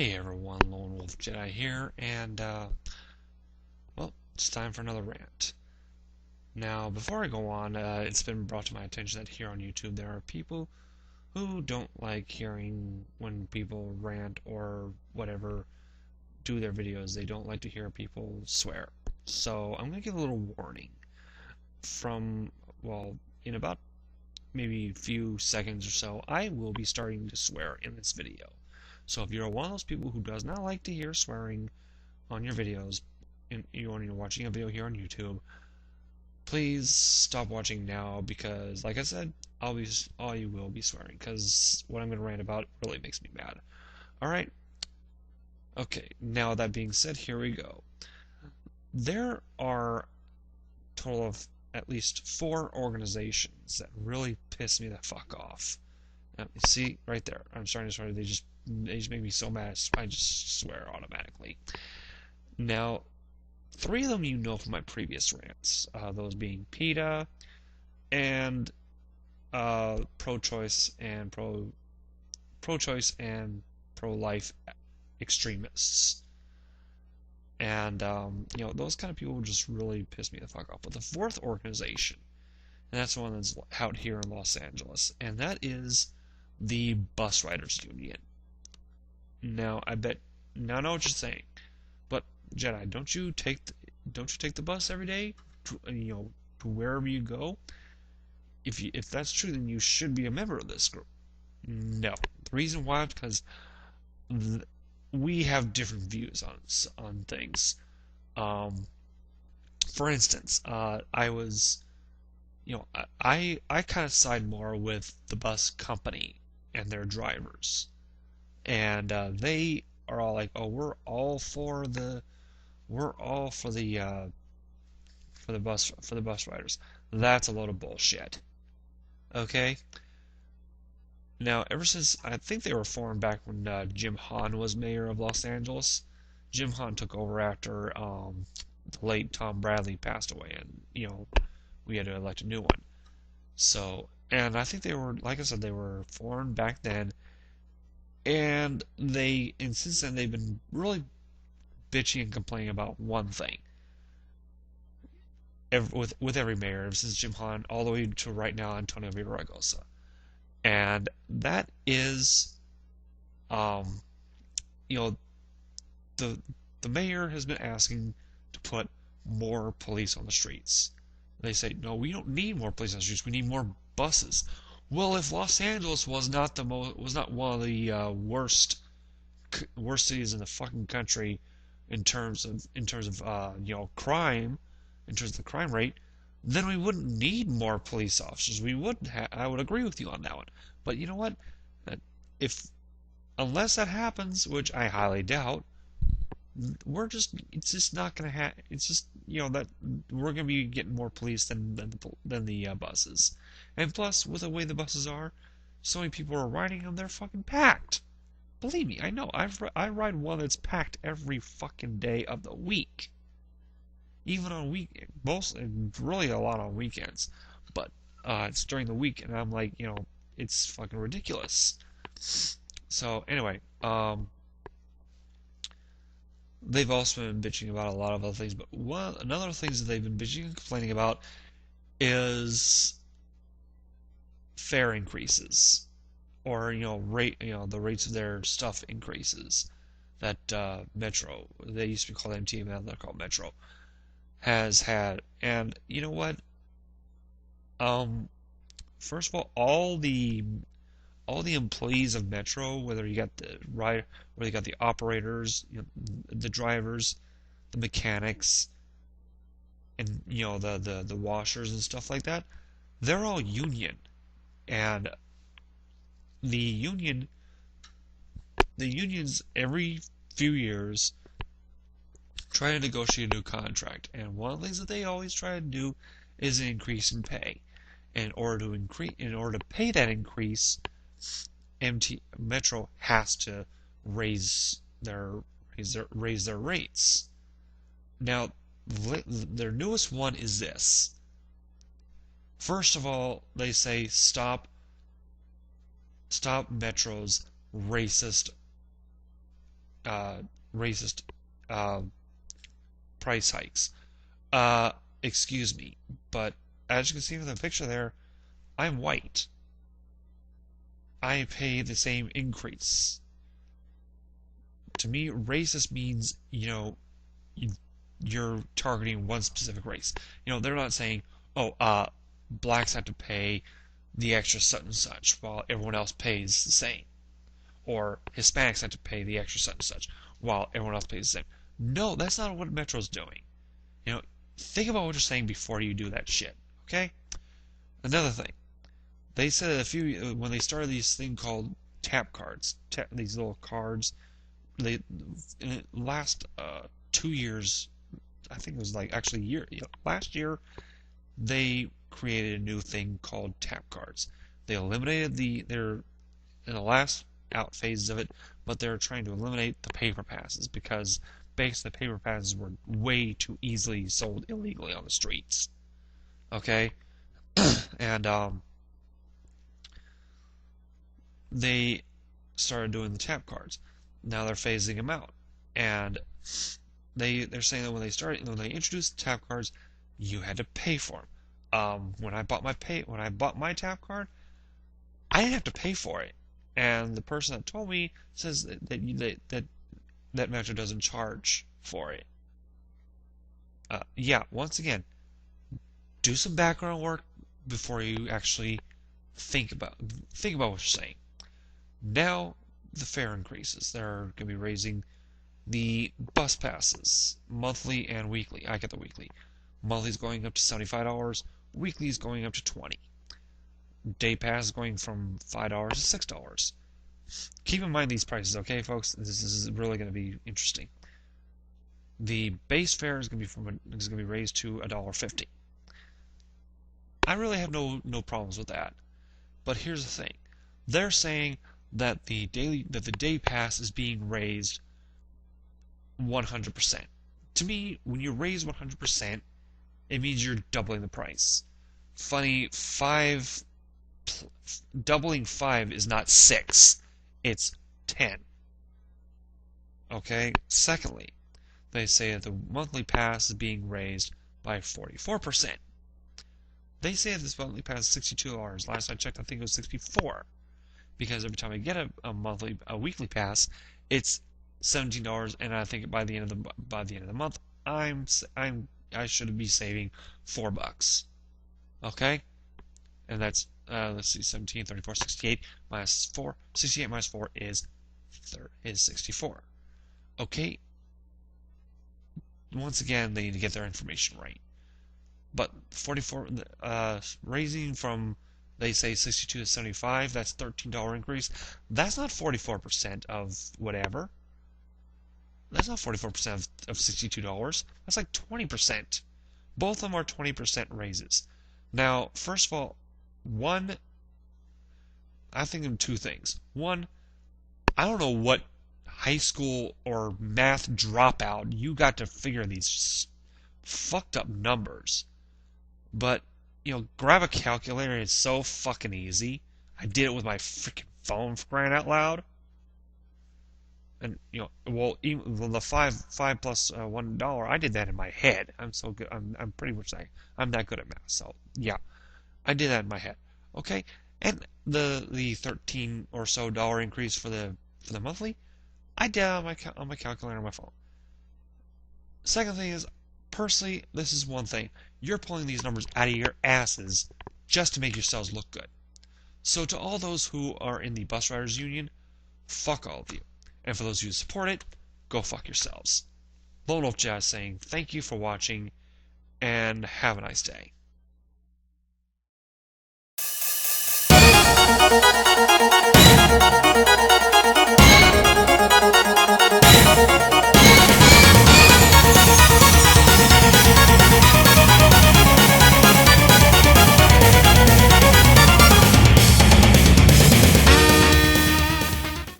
Hey everyone, Lone Wolf Jedi here, and well, it's time for another rant. Now, before I go on, it's been brought to my attention that here on YouTube there are people who don't like hearing when people rant or whatever do their videos. They don't like to hear people swear. So I'm going to give a little warning from, well, in about maybe a few seconds or so, I will be starting to swear in this video. So if you're one of those people who does not like to hear swearing on your videos, and you're watching a video here on YouTube, please stop watching now because, like I said, I will be swearing because what I'm going to rant about really makes me mad. All right, okay. Now that being said, here we go. There are a total of at least 4 organizations that really piss me the fuck off. Now, see right there, I'm starting to swear. They just make me so mad. I just swear automatically. Now, 3 of them you know from my previous rants, those being PETA and pro-choice and pro-choice and pro-life extremists. And those kind of people just really piss me the fuck off. But the 4th organization, and that's the one that's out here in Los Angeles, and that is the Bus Riders Union. Now I know what you're saying, but Jedi, don't you take the bus every day to wherever you go? If that's true, then you should be a member of this group. No, the reason why is because we have different views on things. For instance, I was, I kind of side more with the bus company and their drivers, and they are all like, "Oh, we're all for the bus riders." That's a load of bullshit. Okay. Now, ever since I think they were formed back when Jim Hahn was mayor of Los Angeles, Jim Hahn took over after the late Tom Bradley passed away, and we had to elect a new one. So, and I think they were, like I said, they were formed back then, and since then they've been really bitching and complaining about one thing. With every mayor, ever since Jim Hahn all the way to right now Antonio Villaraigosa, and that is, um, you know, the mayor has been asking to put more police on the streets. They say, no, we don't need more police on the streets. We need more buses. Well, if Los Angeles was not one of the worst cities in the fucking country in terms of crime, in terms of the crime rate, then we wouldn't need more police officers. I would agree with you on that one. But you know what? If unless that happens, which I highly doubt, it's just not gonna happen. It's just that we're gonna be getting more police than the buses, and plus with the way the buses are, so many people are riding them. They're fucking packed. Believe me, I know. I ride one that's packed every fucking day of the week, even on really a lot on weekends, but it's during the week, and I'm like, it's fucking ridiculous. So anyway, they've also been bitching about a lot of other things, but another things that they've been bitching and complaining about is fare increases, or the rates of their stuff increases that Metro, they used to be called MTA, now they're called Metro, has had. And you know what? First of all the employees of Metro, whether you got the operators, the drivers, the mechanics, and the washers and stuff like that, they're all union. And the union the unions every few years try to negotiate a new contract, and one of the things that they always try to do is an increase in pay. In order to pay that increase, Metro has to raise their rates. Now, their newest one is this. First of all, they say stop Metro's racist uh, racist uh, price hikes. Uh, Excuse me, but as you can see from the picture there, I'm white. I pay the same increase. To me, racist means, you're targeting one specific race. They're not saying, oh, blacks have to pay the extra such and such while everyone else pays the same. Or Hispanics have to pay the extra such and such while everyone else pays the same. No, that's not what Metro's doing. Think about what you're saying before you do that shit, okay? Another thing, they said when they started these thing called tap cards, these little cards, they in the last 2 years, I think it was like actually last year, they created a new thing called tap cards. They eliminated they're in the last out phases of it, but they're trying to eliminate the paper passes because basically the paper passes were way too easily sold illegally on the streets. Okay? And they started doing the tap cards. Now they're phasing them out. And they're saying that when they introduced the tap cards, you had to pay for them. When I bought my tap card, I didn't have to pay for it. And the person that told me says that Metro doesn't charge for it. Yeah, once again, do some background work before you actually think about what you're saying. Now the fare increases. They're going to be raising the bus passes, monthly and weekly. I get the weekly. Monthly is going up to $75. Weekly is going up to $20. Day pass is going from $5 to $6. Keep in mind these prices, okay, folks? This is really going to be interesting. The base fare is going to be raised to $1.50. I really have no problems with that. But here's the thing: they're saying that the day pass is being raised 100%. To me, when you raise 100%, it means you're doubling the price. Funny, doubling 5 is not 6, it's 10. Okay? Secondly, they say that the monthly pass is being raised by 44%. They say that this monthly pass is $62. Last I checked, I think it was $64. Because every time I get a weekly pass, it's $17, and I think by the end of the month, I should be saving $4. Okay, and that's let's see, 17, 34, 68 minus 4. 68 minus 4 is 64. Okay. Once again, they need to get their information right. But 44, raising from, they say 62 to 75, that's $13 increase. That's not 44% of whatever. That's not 44% of $62. That's like 20%. Both of them are 20% raises. Now, first of all, I think of two things. One, I don't know what high school or math dropout you got to figure these fucked up numbers. But, grab a calculator, it's so fucking easy. I did it with my freaking phone, for crying out loud. And, even the 5 plus $1, I did that in my head. I'm so good. I'm pretty much I'm that good at math. So, yeah, I did that in my head. Okay? And the 13 or so dollar increase for the monthly, I did on my calculator on my phone. Second thing is, personally, this is one thing. You're pulling these numbers out of your asses just to make yourselves look good. So to all those who are in the bus riders union, fuck all of you. And for those of you who support it, go fuck yourselves. Lone Wolf Jazz saying thank you for watching, and have a nice day.